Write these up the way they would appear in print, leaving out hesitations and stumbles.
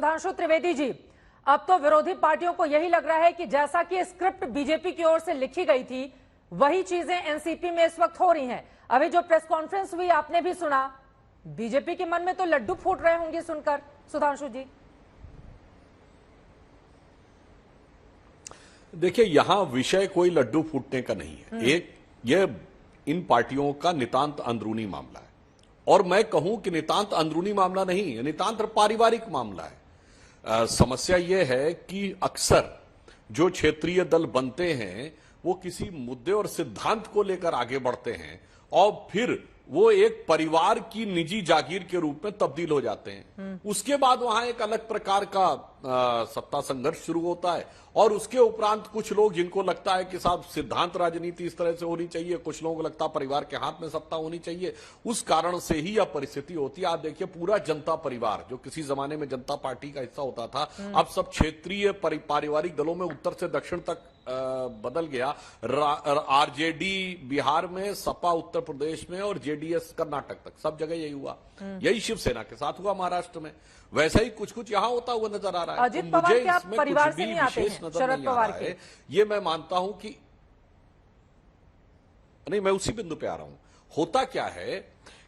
सुधांशु त्रिवेदी जी, अब तो विरोधी पार्टियों को यही लग रहा है कि जैसा कि स्क्रिप्ट बीजेपी की ओर से लिखी गई थी वही चीजें एनसीपी में इस वक्त हो रही हैं। अभी जो प्रेस कॉन्फ्रेंस हुई आपने भी सुना, बीजेपी के मन में तो लड्डू फूट रहे होंगे सुनकर, सुधांशु जी। देखिए, यहां विषय कोई लड्डू फूटने का नहीं है। ये इन पार्टियों का नितांत अंदरूनी मामला है, और मैं कहूं कि नितांत अंदरूनी मामला नहीं है, नितांत पारिवारिक मामला है। समस्या यह है कि अक्सर जो क्षेत्रीय दल बनते हैं वो किसी मुद्दे और सिद्धांत को लेकर आगे बढ़ते हैं और फिर वो एक परिवार की निजी जागीर के रूप में तब्दील हो जाते हैं। उसके बाद वहां एक अलग प्रकार का सत्ता संघर्ष शुरू होता है, और उसके उपरांत कुछ लोग जिनको लगता है कि साहब सिद्धांत राजनीति इस तरह से होनी चाहिए, कुछ लोगों को लगता है परिवार के हाथ में सत्ता होनी चाहिए, उस कारण से ही यह परिस्थिति होती है। आप देखिए, पूरा जनता परिवार जो किसी जमाने में जनता पार्टी का हिस्सा होता था, अब सब क्षेत्रीय पारिवारिक दलों में उत्तर से दक्षिण तक बदल गया। आरजेडी बिहार में, सपा उत्तर प्रदेश में और जेडीएस कर्नाटक तक, सब जगह यही हुआ। यही शिवसेना के साथ हुआ महाराष्ट्र में, वैसा ही कुछ कुछ यहां होता हुआ नजर आ रहा है। अजित पवार क्या परिवार से नहीं आते हैं? शरद पवार के ये मैं मानता हूं कि नहीं, मैं उसी बिंदु पे आ रहा हूं। होता क्या है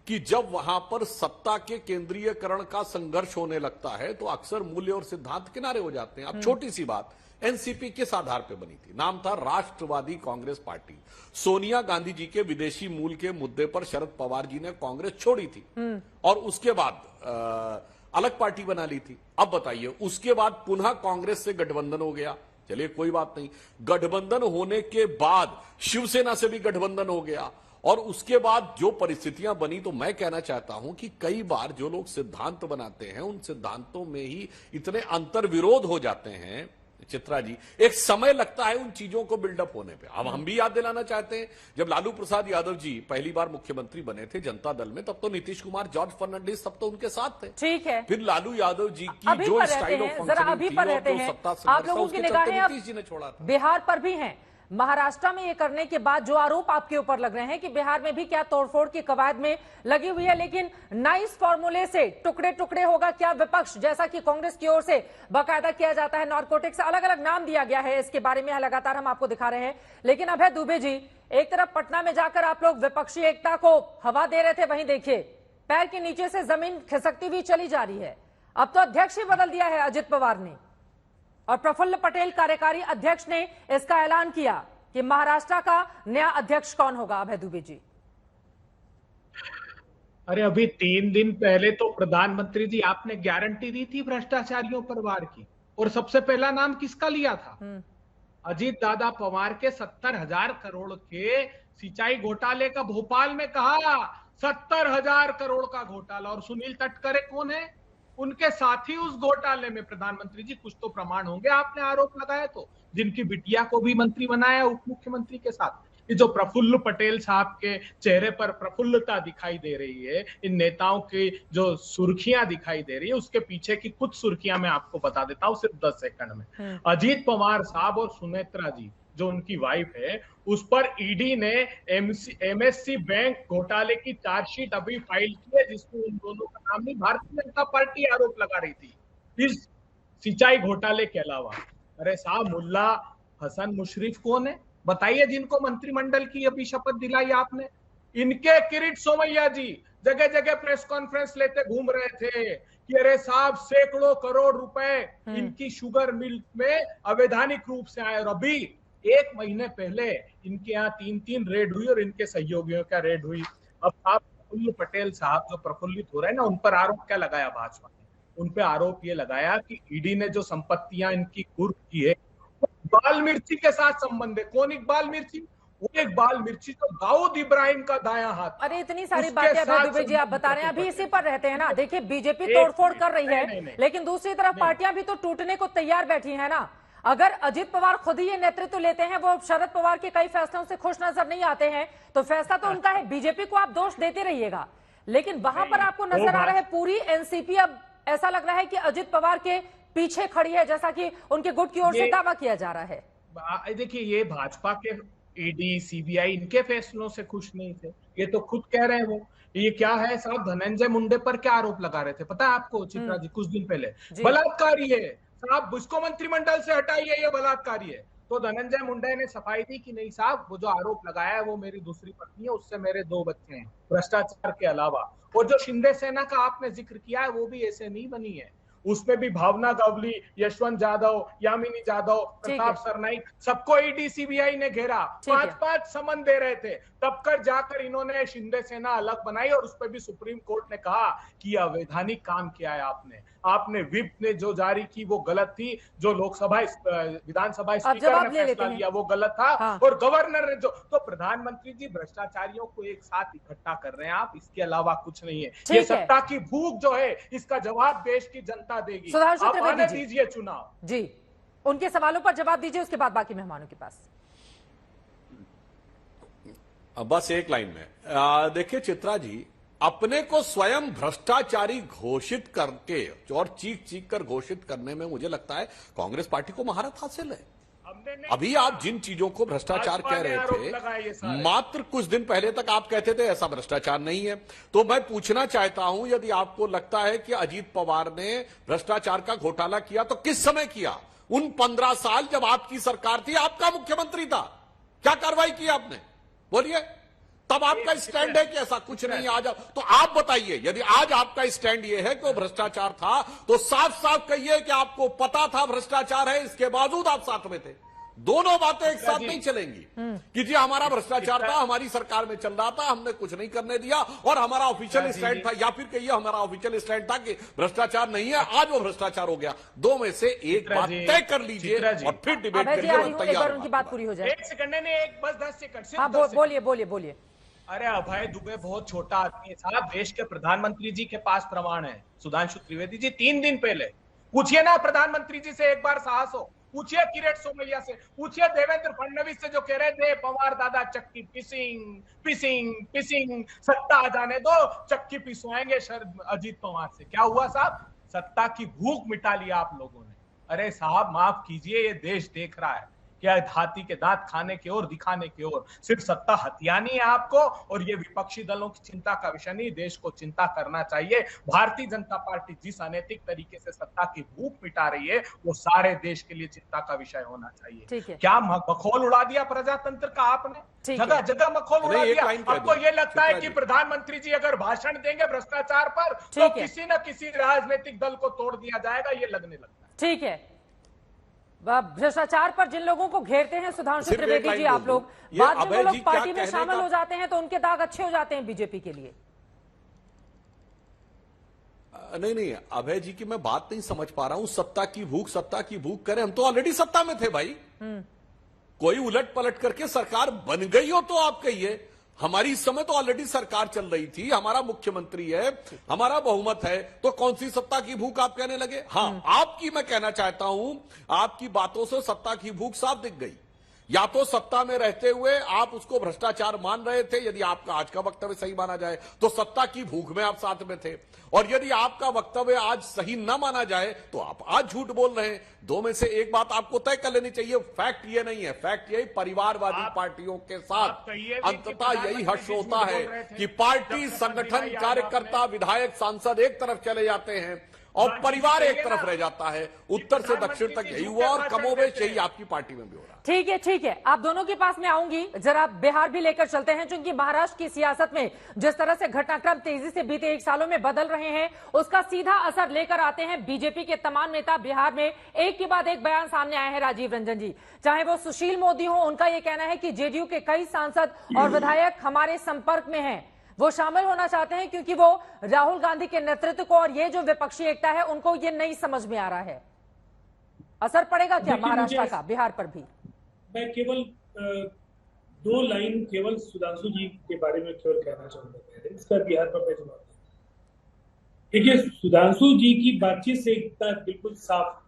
कि जब वहां पर सत्ता के केंद्रीयकरण का संघर्ष होने लगता है तो अक्सर मूल्य और सिद्धांत किनारे हो जाते हैं। अब छोटी सी बात, एनसीपी किस आधार पर बनी थी? नाम था राष्ट्रवादी कांग्रेस पार्टी। सोनिया गांधी जी के विदेशी मूल के मुद्दे पर शरद पवार जी ने कांग्रेस छोड़ी थी और उसके बाद अलग पार्टी बना ली थी। अब बताइए, उसके बाद पुनः कांग्रेस से गठबंधन हो गया। चलिए कोई बात नहीं, गठबंधन होने के बाद शिवसेना से भी गठबंधन हो गया, और उसके बाद जो परिस्थितियां बनी, तो मैं कहना चाहता हूं कि कई बार जो लोग सिद्धांत बनाते हैं उन सिद्धांतों में ही इतने अंतर्विरोध हो जाते हैं चित्रा जी, एक समय लगता है उन चीजों को बिल्डअप होने पे। अब हम भी याद दिलाना चाहते हैं, जब लालू प्रसाद यादव जी पहली बार मुख्यमंत्री बने थे जनता दल में, तब तो नीतीश कुमार, जॉर्ज फर्नांडिस सब तो उनके साथ थे। ठीक है, फिर लालू यादव जी की जो स्टाइल ऑफ फंक्शनिंग थी और जो सत्ता आप लोगों की निगाहें नीतीश जी ने छोड़ा था। बिहार पर भी हैं। महाराष्ट्र में ये करने के बाद जो आरोप आपके ऊपर लग रहे हैं कि बिहार में भी क्या तोड़फोड़ की कवायद में लगी हुई है, लेकिन नाइस फॉर्मूले से टुकड़े टुकड़े होगा क्या विपक्ष, जैसा कि कांग्रेस की ओर से बाकायदा किया जाता है। नारकोटिक्स अलग अलग नाम दिया गया है, इसके बारे में लगातार हम आपको दिखा रहे हैं। लेकिन अभय दुबे जी, एक तरफ पटना में जाकर आप लोग विपक्षी एकता को हवा दे रहे थे, वहीं देखिए पैर के नीचे से जमीन खिसकती हुई चली जा रही है। अब तो अध्यक्ष ही बदल दिया है अजित पवार ने, और प्रफुल्ल पटेल कार्यकारी अध्यक्ष ने इसका ऐलान किया कि महाराष्ट्र का नया अध्यक्ष कौन होगा। अभय दुबे जी, अरे अभी 3 दिन पहले तो प्रधानमंत्री जी आपने गारंटी दी थी भ्रष्टाचारियों पर वार की, और सबसे पहला नाम किसका लिया था? अजीत दादा पवार के 70,000 करोड़ के सिंचाई घोटाले का भोपाल में कहा, 70,000 करोड़ का घोटाला। और सुनील तटकरे कौन है? उनके साथी उस घोटाले में। प्रधानमंत्री जी, कुछ तो प्रमाण होंगे, आपने आरोप लगाया तो, जिनकी बिटिया को भी मंत्री बनाया उप मुख्यमंत्री के साथ। ये जो प्रफुल्ल पटेल साहब के चेहरे पर प्रफुल्लता दिखाई दे रही है, इन नेताओं की जो सुर्खियां दिखाई दे रही है, उसके पीछे की कुछ सुर्खियां मैं आपको बता देता हूं सिर्फ 10 सेकंड में। अजीत पवार साहब और सुनेत्रा जी, जो उनकी वाइफ है, उस पर ईडी ने एमएससी बैंक घोटाले की चार्जशीट अभी फाइल की है, जिसमें उन दोनों का नाम नहीं, भारतीय जनता पार्टी आरोप लगा रही थी इस सिंचाई घोटाले के अलावा। अरे साहब, मुल्ला हसन मुशर्रफ कौन है बताइए, जिनको मंत्रिमंडल की अभी शपथ दिलाई आपने? इनके किरीट सोमैया जी जगह जगह प्रेस कॉन्फ्रेंस लेते घूम रहे थे कि अरे साहब सैकड़ों करोड़ रुपए इनकी शुगर मिल में अवैधानिक रूप से आए। और अभी 1 महीने पहले इनके यहाँ 3 रेड हुई और इनके सहयोगियों का रेड हुई। अब आप प्रफुल्ल पटेल साहब जो प्रफुल्लित हो रहे हैं ना, उन पर आरोप क्या लगाया भाजपा ने? उन पे आरोप ये लगाया कि ईडी ने जो संपत्तियां इनकी कुर्क की है, इकबाल मिर्ची के साथ संबंध है। कौन इकबाल मिर्ची? वो इकबाल मिर्ची तो दाऊद इब्राहिम का दायां हाथ। अरे इतनी सारी बातें अभय दुबे जी आप बता रहे हैं, अभी इसी पर रहते हैं ना। देखिए, बीजेपी तोड़फोड़ कर रही है, लेकिन दूसरी तरफ पार्टियां भी तो टूटने को तैयार बैठी है ना। अगर अजित पवार खुद ही ये नेतृत्व लेते हैं, वो शरद पवार के कई फैसलों से खुश नजर नहीं आते हैं, तो फैसला तो उनका है, बीजेपी को आप दोष देते रहिएगा। लेकिन वहां पर आपको नजर आ रहा है पूरी एनसीपी अब ऐसा लग रहा है कि अजित पवार के पीछे खड़ी है, जैसा कि उनके गुट की ओर से दावा किया जा रहा है। देखिए, ये भाजपा के ईडी सीबीआई इनके फैसलों से खुश नहीं थे, ये तो खुद कह रहे हैं वो। ये क्या है साहब, धनंजय मुंडे पर क्या आरोप लगा रहे थे पता है आपको चित्रा जी, कुछ दिन पहले? जी। बलात्कारी है साहब, इसको मंत्रिमंडल से हटाइए, ये बलात्कारी है। तो धनंजय मुंडे ने सफाई दी कि नहीं साहब, वो जो आरोप लगाया है वो मेरी दूसरी पत्नी है, उससे मेरे 2 बच्चे हैं, भ्रष्टाचार के अलावा। और जो शिंदे सेना का आपने जिक्र किया है वो भी ऐसे नहीं बनी है, उसमें भी भावना गवली, यशवंत जाधव, यामिनी जाधव, प्रताप सरनाईक, सबको ईडी सीबीआई ने घेरा, 5-5 समन दे रहे थे, तब कर जाकर इन्होंने शिंदे सेना अलग बनाई और उस पर भी सुप्रीम कोर्ट ने कहा कि अवैधानिक काम किया है आपने व्हिप ने जो जारी की वो गलत थी, जो लोकसभा विधानसभा स्पीकर ने फैसला लिया वो गलत था। हाँ। और गवर्नर ने जो, तो प्रधानमंत्री जी भ्रष्टाचारियों को एक साथ इकट्ठा कर रहे हैं आप, इसके अलावा कुछ नहीं है। ये सत्ता की भूख जो है इसका जवाब देश की जनता देगी, आप आने दीजिए चुनाव। जी, उनके सवालों पर जवाब दीजिए, उसके बाद बाकी मेहमानों के पास। बस एक लाइन में देखिए चित्रा जी, अपने को स्वयं भ्रष्टाचारी घोषित करके और चीख कर घोषित करने में मुझे लगता है कांग्रेस पार्टी को महारत हासिल है। अभी आप जिन चीजों को भ्रष्टाचार कह रहे थे, मात्र कुछ दिन पहले तक आप कहते थे ऐसा भ्रष्टाचार नहीं है। तो मैं पूछना चाहता हूं, यदि आपको लगता है कि अजीत पवार ने भ्रष्टाचार का घोटाला किया तो किस समय किया? उन 15 साल जब आपकी सरकार थी, आपका मुख्यमंत्री था, क्या कार्रवाई की आपने? बोलिए। तब आपका स्टैंड है कि ऐसा कुछ नहीं। आज तो आप बताइए, यदि आज आपका स्टैंड ये है कि वो भ्रष्टाचार था, तो साफ साफ कहिए कि आपको पता था भ्रष्टाचार है, इसके बावजूद आप साथ में थे। दोनों बातें एक साथ नहीं चलेंगी कि जी हमारा भ्रष्टाचार था, हमारी सरकार में चल रहा था, हमने कुछ नहीं करने दिया और हमारा ऑफिशियल स्टैंड था, या फिर कहिए हमारा ऑफिशियल स्टैंड था कि भ्रष्टाचार नहीं है, आज वो भ्रष्टाचार हो गया। दो में से एक बात तय कर लीजिए और फिर डिबेट करिए। उनकी बात पूरी हो जाए। 1 सेकंड नहीं, एक बस 10 सेकंड। हाँ, बोलिए। अरे अभय दुबे बहुत छोटा आदमी है साहब, देश के प्रधानमंत्री जी के पास प्रमाण है। सुधांशु त्रिवेदी जी 3 दिन पहले पूछिए ना प्रधानमंत्री जी से, एक बार साहस हो, पूछिए किरेट सोमैया से, पूछिए देवेंद्र फडणवीस से जो कह रहे थे पवार दादा चक्की पिसिंग, सत्ता आ जाने दो, चक्की पिसवाएंगे अजीत पवार से। क्या हुआ साहब? सत्ता की भूख मिटा लिया आप लोगों ने। अरे साहब माफ कीजिए, ये देश देख रहा है क्या हाथी के दांत खाने की ओर, दिखाने की ओर। सिर्फ सत्ता हथियानी है आपको, और ये विपक्षी दलों की चिंता का विषय नहीं, देश को चिंता करना चाहिए। भारतीय जनता पार्टी जिस अनैतिक तरीके से सत्ता की भूख मिटा रही है वो सारे देश के लिए चिंता का विषय होना चाहिए। क्या मखौल उड़ा दिया प्रजातंत्र का आपने, जगह जगह मखौल उड़ा दिया। आपको ये लगता है कि प्रधानमंत्री जी अगर भाषण देंगे भ्रष्टाचार पर तो किसी न किसी राजनीतिक दल को तोड़ दिया जाएगा, ये लगने लगता है। ठीक है, भ्रष्टाचार पर जिन लोगों को घेरते हैं सुधांशु त्रिवेदी जी, आप लोग बाद में वो लोग पार्टी में शामिल हो जाते हैं तो उनके दाग अच्छे हो जाते हैं बीजेपी के लिए। नहीं, अभय जी की मैं बात नहीं समझ पा रहा हूं। सत्ता की भूख करें, हम तो ऑलरेडी सत्ता में थे भाई। कोई उलट पलट करके सरकार बन गई हो तो आप कहिए, हमारी इस समय तो ऑलरेडी सरकार चल रही थी, हमारा मुख्यमंत्री है, हमारा बहुमत है, तो कौन सी सत्ता की भूख आप कहने लगे? हाँ, आपकी मैं कहना चाहता हूं, आपकी बातों से सत्ता की भूख साफ दिख गई। या तो सत्ता में रहते हुए आप उसको भ्रष्टाचार मान रहे थे, यदि आपका आज का वक्तव्य सही माना जाए तो सत्ता की भूख में आप साथ में थे, और यदि आपका वक्तव्य आज सही न माना जाए तो आप आज झूठ बोल रहे हैं। दो में से एक बात आपको तय कर लेनी चाहिए। फैक्ट ये नहीं है, फैक्ट यही परिवारवादी पार्टियों के साथ अंततः यही हर्ष होता है कि पार्टी, संगठन, कार्यकर्ता, विधायक, सांसद एक तरफ चले जाते हैं और परिवार एक तरफ रह जाता है। उत्तर से दक्षिण तक यही हुआ और कमोबेश यही आपकी पार्टी में भी हो रहा है। ठीक है, आप दोनों के पास में आऊंगी, जरा बिहार भी लेकर चलते हैं, क्योंकि महाराष्ट्र की सियासत में जिस तरह से घटनाक्रम तेजी से बीते 1 सालों में बदल रहे हैं, उसका सीधा असर लेकर आते हैं बीजेपी के तमाम नेता। बिहार में एक के बाद एक बयान सामने आए हैं राजीव रंजन जी, चाहे वो सुशील मोदी हो, उनका यह कहना है कि जेडीयू के कई सांसद और विधायक हमारे संपर्क में हैं, वो शामिल होना चाहते हैं क्योंकि वो राहुल गांधी के नेतृत्व को और ये जो विपक्षी एकता है उनको ये नहीं समझ में आ रहा है। असर पड़ेगा क्या महाराष्ट्र का बिहार पर भी? मैं केवल 2 लाइन केवल सुधांशु जी के बारे में केवल कहना चाहूंगा, इसका बिहार पर मैं जवाब दूंगा। देखिए, सुधांशु जी की बातचीत से इतना बिल्कुल साफ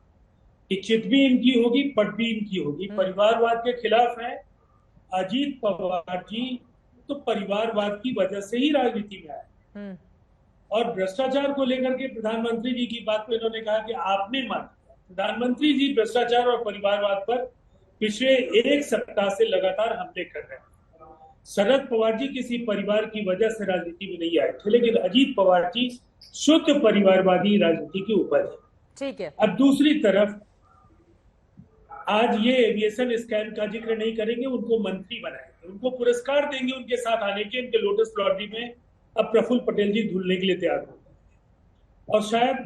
कि चित भी इनकी होगी, पट भी इनकी होगी। परिवारवाद के खिलाफ है। अजीत पवार जी तो परिवारवाद की वजह से ही राजनीति में आए, और भ्रष्टाचार को लेकर के प्रधानमंत्री जी की बात में इन्होंने कहा कि आपने मान। प्रधानमंत्री जी भ्रष्टाचार और परिवारवाद पर पिछले 1 सप्ताह से लगातार हमले कर रहे हैं। शरद पवार जी किसी परिवार की वजह से राजनीति में नहीं आए थे, लेकिन अजीत पवार जी शुद्ध परिवारवादी राजनीति की उपज है। ठीक है। अब दूसरी तरफ आज ये एविएशन स्कैम का जिक्र नहीं करेंगे, उनको मंत्री बनाएंगे, उनको पुरस्कार देंगे उनके साथ आने के। उनके लोटस लॉटरी में अब प्रफुल्ल पटेल जी धुलने के लिए तैयार हो गए और शायद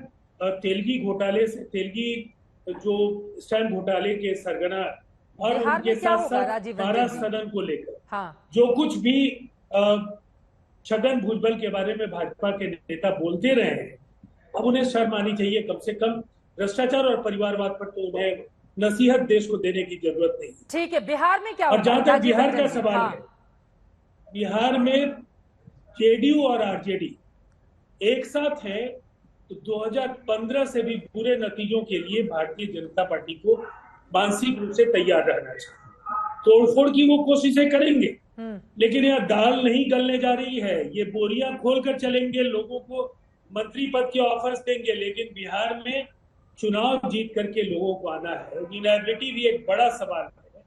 तेलगी घोटाले से, तेलगी जो स्टैम्प घोटाले के सरगना और उनके साथ साथ 12 सदन को लेकर जो कुछ भी छगन भुजबल के बारे में भाजपा के नेता बोलते रहे हैं, अब उन्हें शर्म आनी चाहिए। कम से कम भ्रष्टाचार और परिवारवाद पर तो उन्हें नसीहत देश को देने की जरूरत नहीं। ठीक है, बिहार में क्या और जहां तक बिहार का सवाल है, बिहार में जेडीयू और आरजेडी एक साथ है, तो 2015 से भी बुरे नतीजों के लिए भारतीय जनता पार्टी को मानसिक रूप से तैयार रहना चाहिए। तोड़फोड़ की वो कोशिशें करेंगे, लेकिन यह दाल नहीं गलने जा रही है। ये बोरियां खोलकर चलेंगे, लोगों को मंत्री पद के ऑफर्स देंगे, लेकिन बिहार में चुनाव जीत करके लोगों को आना है। विनेबिलिटी भी एक बड़ा सवाल है,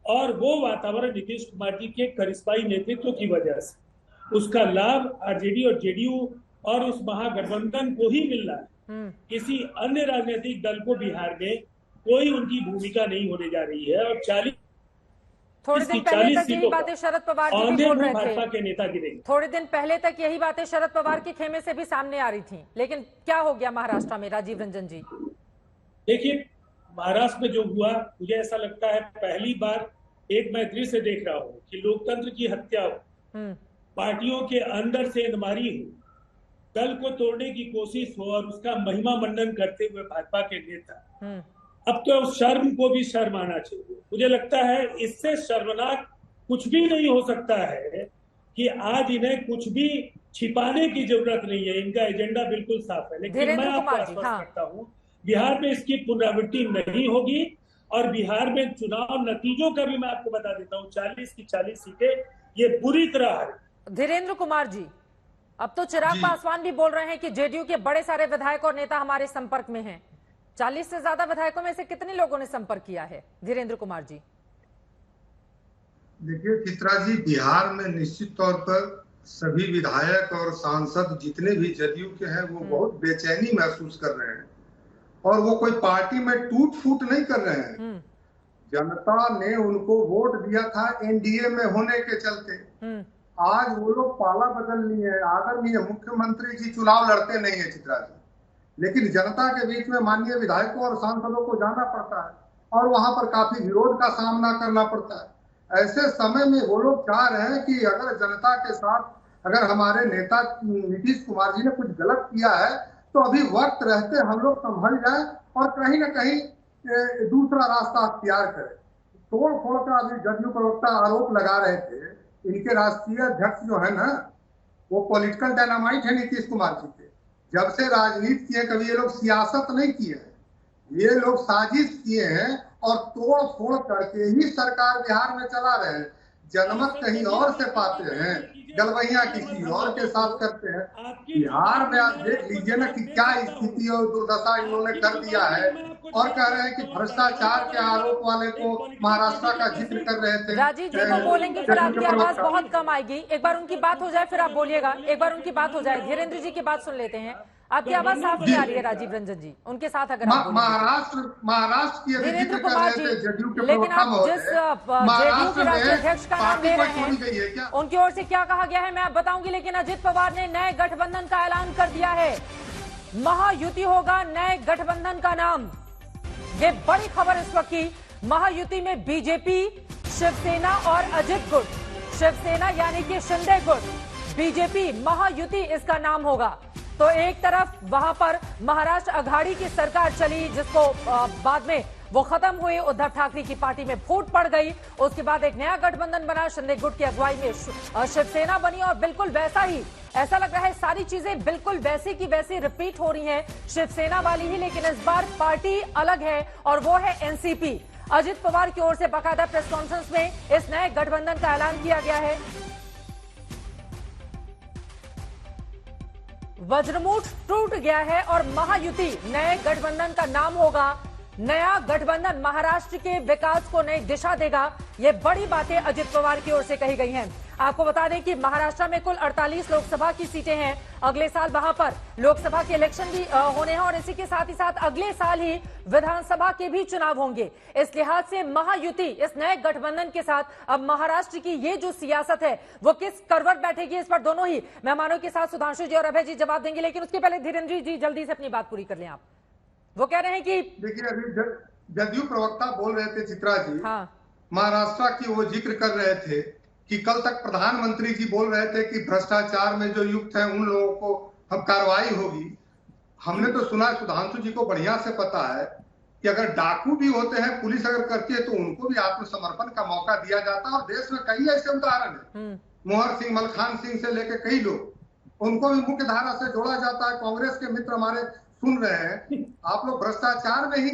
और वो वातावरण नीतीश कुमार जी के करिश्माई नेतृत्व की वजह से उसका लाभ आरजेडी और जेडीयू और उस महागठबंधन को ही मिल रहा है। किसी अन्य राजनीतिक दल को बिहार में कोई उनकी भूमिका नहीं होने जा रही है। और 40 थोड़े दिन पहले तक यही बातें शरद पवार जी भी बोल रहे भाजपा के नेता गिरेंगे। थोड़े दिन पहले तक यही बातें शरद पवार के खेमे से भी सामने आ रही थी, लेकिन क्या हो गया महाराष्ट्र में? राजीव रंजन जी, देखिए, महाराष्ट्र में जो हुआ, मुझे ऐसा लगता है पहली बार एक मैं दृश्य देख रहा हूँ कि लोकतंत्र की हत्या हो, पार्टियों के अंदर से इनमारी हो, दल को तोड़ने की कोशिश हो और उसका महिमा मंडन करते हुए भाजपा के नेता। अब तो शर्म को भी शर्म आना चाहिए। मुझे लगता है इससे शर्मनाक कुछ भी नहीं हो सकता है कि आज इन्हें कुछ भी छिपाने की जरूरत नहीं है। इनका एजेंडा बिल्कुल साफ है। लेकिन मैं आपको आश्वस्त करता हूँ, बिहार में इसकी पुनरावृत्ति नहीं होगी। और बिहार में चुनाव नतीजों का भी मैं आपको बता देता हूँ, 40 की 40 सीटें ये बुरी तरह है। धीरेन्द्र कुमार जी, अब तो चिराग पासवान भी बोल रहे हैं कि जेडीयू के बड़े सारे विधायक और नेता हमारे संपर्क में हैं। 40 से ज्यादा विधायकों में से कितने लोगों ने संपर्क किया है? धीरेन्द्र कुमार जी, देखिए चित्रा जी, बिहार में निश्चित तौर पर सभी विधायक और सांसद जितने भी जदयू के हैं वो बहुत बेचैनी महसूस कर रहे हैं, और वो कोई पार्टी में टूट फूट नहीं कर रहे हैं। जनता ने उनको वोट दिया था एनडीए में होने के चलते। आज वो लोग पाला बदल लिए हैं। आदरणीय मुख्यमंत्री जी चुनाव लड़ते नहीं है चित्रा जी, लेकिन जनता के बीच में माननीय विधायकों और सांसदों को जाना पड़ता है और वहां पर काफी विरोध का सामना करना पड़ता है। ऐसे समय में वो लोग चाह रहे हैं कि अगर जनता के साथ अगर हमारे नेता नीतीश कुमार जी ने कुछ गलत किया है तो अभी वक्त रहते हम लोग संभल जाए और कहीं ना कहीं दूसरा रास्ता अख्तियार करें। तोड़ फोड़ का अभी जदयू प्रवक्ता आरोप लगा रहे थे, इनके राष्ट्रीय अध्यक्ष जो है ना, वो पॉलिटिकल डायनामाइट है नीतीश कुमार जी के। जब से राजनीति किए कभी ये लोग सियासत नहीं किए हैं, ये लोग साजिश किए हैं और तोड़ फोड़ करके ही सरकार बिहार में चला रहे हैं। जनमत कहीं और से पाते हैं, गलवैया किसी और के साथ करते हैं। बिहार में आप देख लीजिए ना कि क्या स्थिति और दुर्दशा इन्होंने कर दिया है, और कह रहे हैं कि भ्रष्टाचार के आरोप वाले को महाराष्ट्र का जिक्र कर रहे थे। राजीव जी को बोलेंगे फिर आपकी आवाज बहुत कम आएगी। एक बार उनकी बात हो जाए फिर आप बोलिएगा। एक बार उनकी बात हो जाए, धीरेन्द्र जी की बात सुन लेते हैं। आपकी आवाज साफ नहीं आ रही है राजीव रंजन जी, उनके साथ अगर महाराष्ट्र की धीरेन्द्र कुमार जी, लेकिन आप जिस जेडीयू के राष्ट्रीय अध्यक्ष का नाम ले रहे हैं उनकी ओर से क्या कहा गया है मैं आप बताऊंगी। लेकिन अजित पवार ने नए गठबंधन का ऐलान कर दिया है, महायुति होगा नए गठबंधन का नाम। ये बड़ी खबर इस वक्त की। महायुति में बीजेपी, शिवसेना और अजित गुट। शिवसेना यानी कि शिंदे गुट, बीजेपी, महायुति इसका नाम होगा। तो एक तरफ वहां पर महाराष्ट्र अघाड़ी की सरकार चली, जिसको बाद में वो खत्म हुई, उद्धव ठाकरे की पार्टी में फूट पड़ गई। उसके बाद एक नया गठबंधन बना, शिंदे गुट की अगुवाई में शिवसेना बनी, और बिल्कुल वैसा ही ऐसा लग रहा है सारी चीजें बिल्कुल वैसी की वैसी रिपीट हो रही हैं, शिवसेना वाली ही, लेकिन इस बार पार्टी अलग है और वो है एनसीपी। अजित पवार की ओर से बाकायदा प्रेस कॉन्फ्रेंस में इस नए गठबंधन का ऐलान किया गया है। वज्रमूठ टूट गया है और महायुति नए गठबंधन का नाम होगा। नया गठबंधन महाराष्ट्र के विकास को नई दिशा देगा। ये बड़ी बातें अजित पवार की ओर से कही गई हैं। आपको बता दें कि महाराष्ट्र में कुल 48 लोकसभा की सीटें हैं। अगले साल वहां पर लोकसभा के इलेक्शन भी होने हैं और इसी के साथ ही साथ अगले साल ही विधानसभा के भी चुनाव होंगे। इस लिहाज से महायुति, इस नए गठबंधन के साथ अब महाराष्ट्र की ये जो सियासत है वो किस करवट बैठेगी, इस पर दोनों ही मेहमानों के साथ सुधांशु जी और अभय जी जवाब देंगे। लेकिन उसके पहले धीरेन्द्र जी जल्दी से अपनी बात पूरी कर लें। आप वो कह रहे हैं कि देखिए, अभी जदयू प्रवक्ता बोल रहे थे चित्रा जी, हाँ, महाराष्ट्र की वो जिक्र कर रहे थे कि कल तक प्रधानमंत्री जी बोल रहे थे कि भ्रष्टाचार में जो युक्त है उन लोगों को अब कार्रवाई होगी। हमने तो सुना, सुधांशु जी को बढ़िया से पता है कि अगर डाकू भी होते हैं, पुलिस अगर करती है तो उनको भी आत्मसमर्पण का मौका दिया जाता है। और देश में कई ऐसे उदाहरण है, मोहर सिंह, मलखान सिंह से लेकर कई लोग, उनको भी मुख्य धारा से जोड़ा जाता है। कांग्रेस के मित्र हमारे सुन रहे हैं, आप लोग भ्रष्टाचार में ही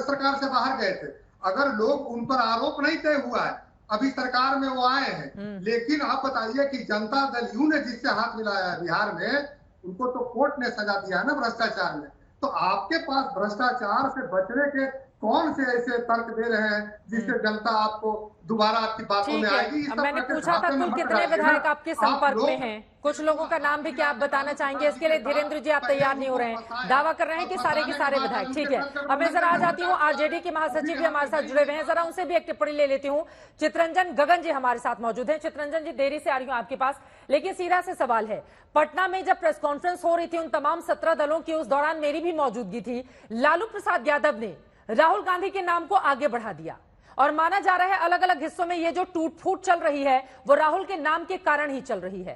सरकार से बाहर गए थे। अगर लोग, उन पर आरोप नहीं तय हुआ है, अभी सरकार में वो आए हैं, लेकिन आप बताइए कि जनता दल यू ने जिससे हाथ मिलाया है बिहार में, उनको तो कोर्ट ने सजा दिया है ना भ्रष्टाचार में। तो आपके पास भ्रष्टाचार से बचने के कौन से ऐसे तर्क दे रहे हैं जिससे जनता आपको दोबारा आपकी बातों में आएगी? मैंने पूछा था कुल कितने विधायक आपके संपर्क में हैं, कुछ लोगों का नाम भी क्या आप बताना चाहेंगे? इसके लिए धीरेन्द्र जी आप तैयार नहीं हो रहे हैं, दावा कर रहे हैं कि सारे के सारे विधायक। ठीक है, अब मैं जरा आ जाती हूँ, आरजेडी के महासचिव भी हमारे साथ जुड़े हुए हैं, जरा उनसे भी एक टिप्पणी ले लेती हूँ। चितरंजन गगन जी हमारे साथ मौजूद हैं। चितरंजन जी, देरी से आ रही हूँ आपके पास, लेकिन सीधा से सवाल है, पटना में जब प्रेस कॉन्फ्रेंस हो रही थी उन तमाम 17 दलों की, उस दौरान मेरी भी मौजूदगी थी। लालू प्रसाद यादव ने राहुल गांधी के नाम को आगे बढ़ा दिया और माना जा रहा है अलग अलग हिस्सों में ये जो टूट फूट चल रही है वो राहुल के नाम के कारण ही चल रही है।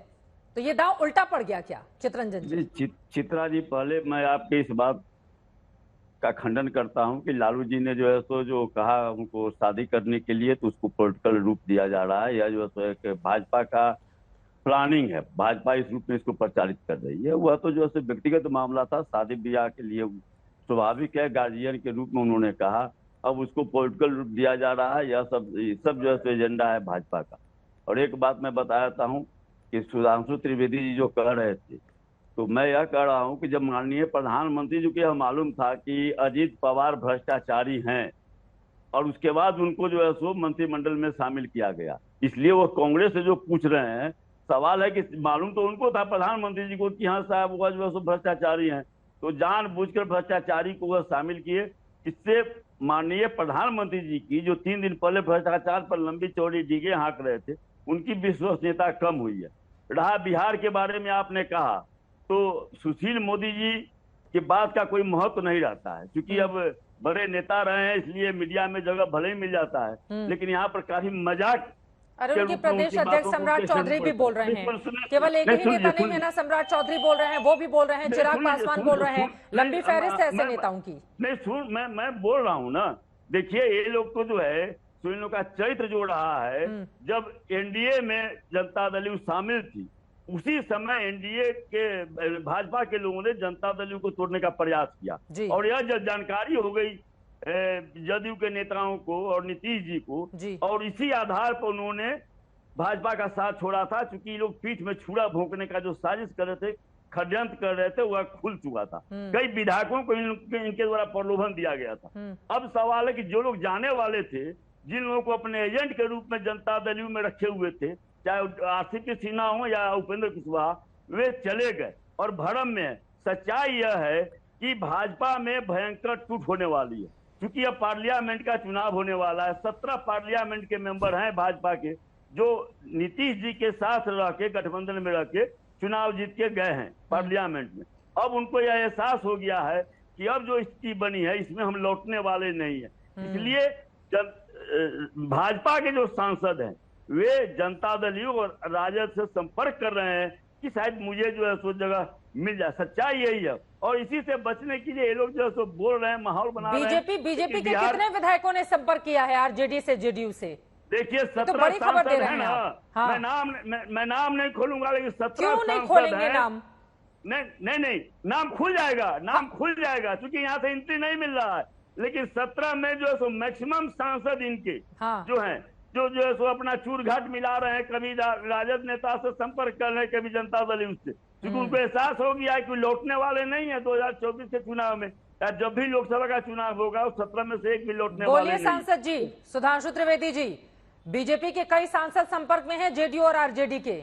तो ये दांव उल्टा पड़ गया क्या चितरंजन जी? चित्रा जी, पहले मैं आपके इस बात का खंडन करता हूं कि लालू जी ने जो है सो जो कहा उनको शादी करने के लिए, तो उसको पॉलिटिकल रूप दिया जा रहा है, या जो है सो एक भाजपा का प्लानिंग है, भाजपा इस रूप में इसको प्रचारित कर रही है। वह तो जो है व्यक्तिगत मामला था, शादी ब्याह के लिए स्वाभाविक है, गार्जियन के रूप में उन्होंने कहा। अब उसको पॉलिटिकल रूप दिया जा रहा है, यह सब जो है एजेंडा है भाजपा का। और एक बात मैं बताता हूं कि सुधांशु त्रिवेदी जी जो कह रहे थे, तो मैं यह कह रहा हूं कि जब माननीय प्रधानमंत्री जी को यह मालूम था कि अजीत पवार भ्रष्टाचारी हैं और उसके बाद उनको जो है सो मंत्रिमंडल में शामिल किया गया, इसलिए वो कांग्रेस से जो पूछ रहे हैं, सवाल है कि मालूम तो उनको था प्रधानमंत्री जी को कि हाँ साहब वह जो है सो भ्रष्टाचारी हैं, तो जानबूझकर भ्रष्टाचारी को वह शामिल किए। इससे माननीय प्रधानमंत्री जी की जो 3 दिन पहले भ्रष्टाचार पर लंबी चौड़ी डीगे हाँक रहे थे, उनकी विश्वसनीयता कम हुई है। रहा बिहार के बारे में आपने कहा, तो सुशील मोदी जी की बात का कोई महत्व नहीं रहता है, क्योंकि अब बड़े नेता रहे हैं इसलिए मीडिया में जगह भले ही मिल जाता है, लेकिन यहाँ पर काफी मजाक। अरे उनके प्रदेश अध्यक्ष सम्राट चौधरी भी बोल रहे हैं, केवल एक ही नेता नहीं है ना, सम्राट चौधरी बोल रहे हैं, वो भी बोल रहे हैं, चिराग पासवान बोल रहे हैं, लंबी फहरिस्त है ऐसे नेताओं की। नहीं, मैं बोल रहा हूँ ना, देखिए ये लोग को जो है इन लोगों का चरित्र जो रहा है, जब एनडीए में जनता दल यू शामिल थी, उसी समय एनडीए के भाजपा के लोगों ने जनता दल यू को तोड़ने का प्रयास किया, और यह जब जानकारी हो गई जदयू के नेताओं को और नीतीश जी को, और इसी आधार पर उन्होंने भाजपा का साथ छोड़ा था, क्योंकि ये लोग पीठ में छुरा भोंकने का जो साजिश कर रहे थे, षड्यंत्र कर रहे थे, वह खुल चुका था। कई विधायकों को इनके द्वारा प्रलोभन दिया गया था। अब सवाल है कि जो लोग जाने वाले थे, जिन लोगों को अपने एजेंट के रूप में जनता दल यू में रखे हुए थे, चाहे आरसीपी सिन्हा हो या उपेंद्र कुशवाहा, वे चले गए। और भरम में सच्चाई यह है कि भाजपा में भयंकर टूट होने वाली है, क्योंकि अब पार्लियामेंट का चुनाव होने वाला है। 17 पार्लियामेंट के मेंबर हैं भाजपा के, जो नीतीश जी के साथ रह के, गठबंधन में रह के चुनाव जीत के गए हैं पार्लियामेंट में। अब उनको यह एहसास हो गया है कि अब जो स्थिति बनी है इसमें हम लौटने वाले नहीं है। इसलिए भाजपा के जो सांसद हैं वे जनता दल यू और राजद से संपर्क कर रहे हैं कि शायद मुझे जो है सो जगह मिल जाए। सच्चाई यही है, और इसी से बचने के लिए ये लोग जो है सो बोल रहे हैं, माहौल बना रहे हैं। बीजेपी के कितने विधायकों ने संपर्क किया है आरजेडी से, जेडीयू से? देखिए 17 तो बड़ी खबर दे रहे हैं ना। हाँ। मैं नाम नहीं खोलूंगा, लेकिन 17 क्यों नहीं खोलेंगे नाम? नहीं, नाम खुल जाएगा, नाम खुल जाएगा, क्योंकि यहाँ से एंट्री नहीं मिल रहा है। लेकिन 17 में जो है सो मैक्सिमम सांसद इनके जो हैं, जो है सो अपना चूर घाट मिला रहे हैं, कभी राजद नेता से संपर्क कर रहे हैं, कभी जनता दल यू से, क्योंकि उनको एहसास हो गया है कि लौटने वाले नहीं है 2024 के चुनाव में, या जब भी लोकसभा का चुनाव होगा उस 17 में से एक भी लौटने वाले नहीं। बोलिए सांसद जी सुधांशु त्रिवेदी जी, बीजेपी के कई सांसद संपर्क में हैं जेडीयू और आरजेडी के।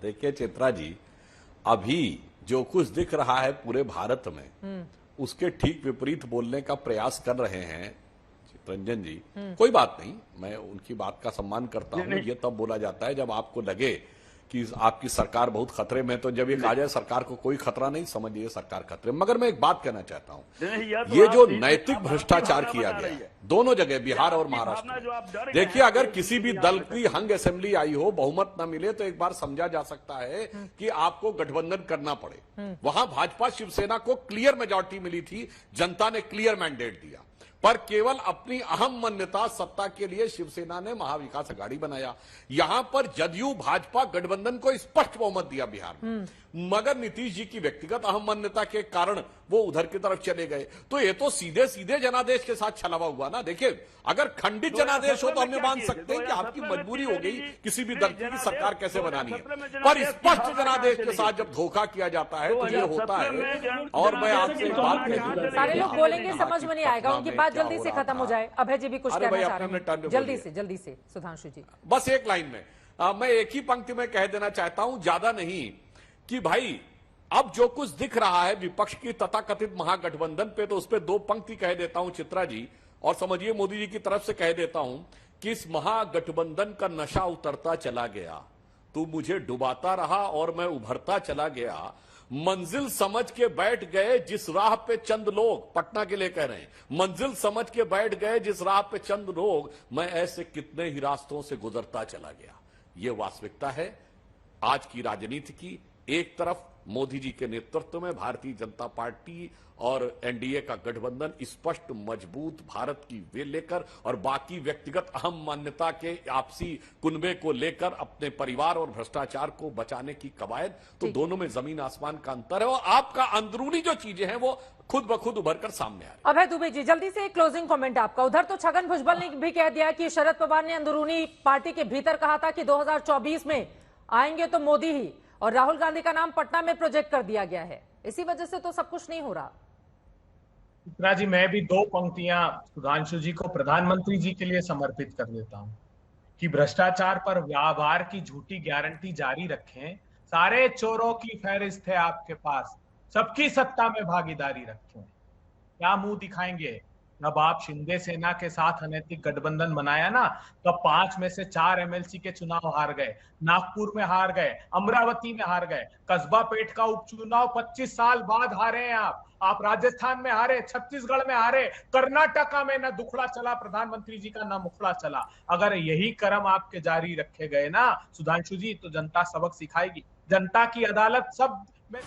देखिए चित्रा जी, अभी जो कुछ दिख रहा है पूरे भारत में उसके ठीक विपरीत बोलने का प्रयास कर रहे हैं चितरंजन जी। कोई बात नहीं, मैं उनकी बात का सम्मान करता हूं। ये तब बोला जाता है जब आपको लगे कि आपकी सरकार बहुत खतरे में, तो जब ये कहा जाए सरकार को कोई खतरा नहीं, समझिए सरकार खतरे में। मगर मैं एक बात कहना चाहता हूं, ये जो नैतिक भ्रष्टाचार किया गया है दोनों जगह, बिहार और महाराष्ट्र, देखिए अगर किसी भी दल की हंग असेंबली आई हो, बहुमत न मिले, तो एक बार समझा जा सकता है कि आपको गठबंधन करना पड़े। वहां भाजपा शिवसेना को क्लियर मेजॉरिटी मिली थी, जनता ने क्लियर मैंडेट दिया, पर केवल अपनी अहम मान्यता सत्ता के लिए शिवसेना ने महाविकास अघाड़ी बनाया। यहां पर जदयू भाजपा गठबंधन को स्पष्ट बहुमत दिया बिहार में, मगर नीतीश जी की व्यक्तिगत अहम मान्यता के कारण वो उधर की तरफ चले गए। तो ये तो सीधे सीधे जनादेश के साथ छलावा हुआ ना। देखिए अगर खंडित जनादेश हो तो हम मान सकते हैं कि आपकी मजबूरी हो गई किसी भी दल की सरकार कैसे बनानी है, पर स्पष्ट जनादेश के साथ जब धोखा किया जाता है तो ये होता है। और मैं आपसे एक बात कहूं, सारे लोग बोलेंगे समझ में नहीं आएगा, उनकी बात जल्दी से खत्म हो जाए। अभय जी भी कुछ कहना चाह रहे हैं, जल्दी से सुधांशु जी। बस एक लाइन में मैं एक ही पंक्ति में कह देना चाहता हूं, ज्यादा नहीं, कि भाई अब जो कुछ दिख रहा है विपक्ष की तथाकथित महागठबंधन पे, तो उस पर दो पंक्ति कह देता हूं चित्रा जी, और समझिए मोदी जी की तरफ से कह देता हूं कि इस महागठबंधन का नशा उतरता चला गया, तू मुझे डुबाता रहा और मैं उभरता चला गया, मंजिल समझ के बैठ गए जिस राह पे चंद लोग, पटना के लिए कह रहे हैं, मंजिल समझ के बैठ गए जिस राह पे चंद लोग, मैं ऐसे कितने ही रास्तों से गुजरता चला गया। ये वास्तविकता है आज की राजनीति की। एक तरफ मोदी जी के नेतृत्व में भारतीय जनता पार्टी और एनडीए का गठबंधन स्पष्ट मजबूत भारत की वे लेकर, और बाकी व्यक्तिगत अहम मान्यता के आपसी कुनबे को लेकर अपने परिवार और भ्रष्टाचार को बचाने की कवायद। तो दोनों में जमीन आसमान का अंतर है, और आपका अंदरूनी जो चीजें हैं वो खुद ब खुद उभर कर सामने आ रही है। अभय दुबे जी जल्दी से एक क्लोजिंग कमेंट आपका। उधर तो छगन भुजबल ने भी कह दिया कि शरद पवार ने अंदरूनी पार्टी के भीतर कहा था कि 2024 में आएंगे तो मोदी ही, और राहुल गांधी का नाम पटना में प्रोजेक्ट कर दिया गया है। इसी वजह से तो सब कुछ नहीं हो रहा। चित्रा जी, मैं भी दो पंक्तियां सुधांशु जी को प्रधानमंत्री जी के लिए समर्पित कर देता हूं कि भ्रष्टाचार पर व्यवहार की झूठी गारंटी जारी रखें, सारे चोरों की फहरिस्त है आपके पास, सबकी सत्ता में भागीदारी रखें। क्या मुंह दिखाएंगे? जब आप शिंदे सेना के साथ अनैतिक गठबंधन बनाया ना, तो 5 में से 4 एमएलसी के चुनाव हार गए, नागपुर में हार गए, अमरावती में हार गए, कस्बा पेट का उपचुनाव 25 साल बाद हारे हैं आप राजस्थान में हारे, छत्तीसगढ़ में हारे, कर्नाटका में न दुखड़ा चला प्रधानमंत्री जी का, न मुखड़ा चला। अगर यही क्रम आपके जारी रखे गए ना सुधांशु जी, तो जनता सबक सिखाएगी। जनता की अदालत सब में